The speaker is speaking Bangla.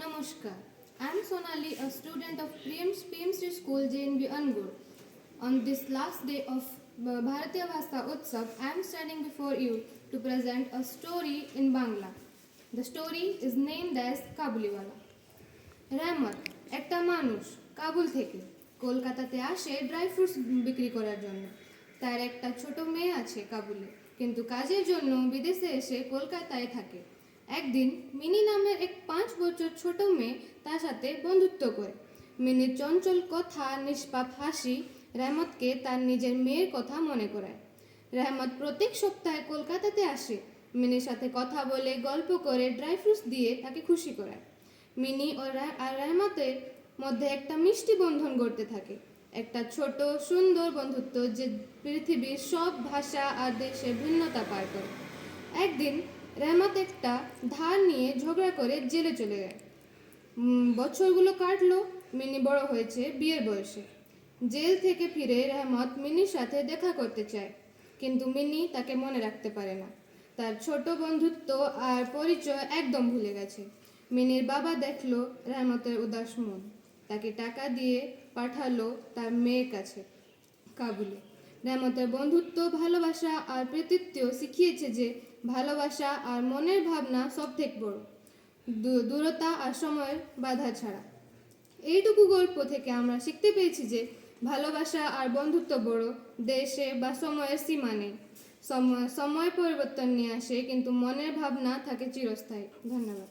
Namaskar. I am Sonali, a student of PMC School, JNB Angul. On this last day of Bharatiya Bhasa Utsav, I am standing before you to present a story in Bangla. The story is named as Kabuliwala. রহমত একটা মানুষ কাবুল থেকে কলকাতাতে আসে ড্রাই ফ্রুটস বিক্রি করার জন্য। তার একটা ছোট মেয়ে আছে কাবুলে, কিন্তু কাজের জন্য বিদেশে এসে কলকাতায় থাকে। একদিন মিনি নামের এক 5 বছর ছোট মেয়ে তার সাথে বন্ধুত্ব করে। মিনির চঞ্চল কথা, নিষ্পাপ হাসি রহমতকে তার নিজের মেয়ের কথা মনে করায়। রহমত প্রত্যেক সপ্তাহে কলকাতাতে আসে, মিনির সাথে কথা বলে, গল্প করে, ড্রাই ফ্রুটস দিয়ে তাকে খুশি করায়। মিনি আর রহমতের মধ্যে একটা মিষ্টি বন্ধন গড়তে থাকে, একটা ছোট সুন্দর বন্ধুত্ব যে পৃথিবীর সব ভাষা আর দেশের ভিন্নতা পার করে। একদিন রহমত একটা ধার নিয়ে ঝগড়া করে জেলে চলে যায়। বছরগুলো কাটলো, মিনি বড় হয়েছে, বিয়ের বয়সে। জেল থেকে ফিরে রহমত মিনির সাথে দেখা করতে চায়, কিন্তু মিনি তাকে মনে রাখতে পারে না। তার ছোট বন্ধুত্ব আর পরিচয় একদম ভুলে গেছে। মিনির বাবা দেখলো রহমতের উদাস মন, তাকে টাকা দিয়ে পাঠালো তার মেয়ের কাছে কাবুলে। রহমতের বন্ধুত্ব, ভালোবাসা আর কৃতিত্ব শিখিয়েছে যে ভালোবাসা আর মনের ভাবনা সব থেকে বড়, দূরতা আর সময়ের বাধা ছাড়া। এইটুকু গল্প থেকে আমরা শিখতে পেরেছি যে ভালোবাসা আর বন্ধুত্ব বড়, দেশে বা সময়ের সীমা নেই। সময় পরিবর্তন নিয়ে আসে, কিন্তু মনের ভাবনা থাকে চিরস্থায়ী। ধন্যবাদ।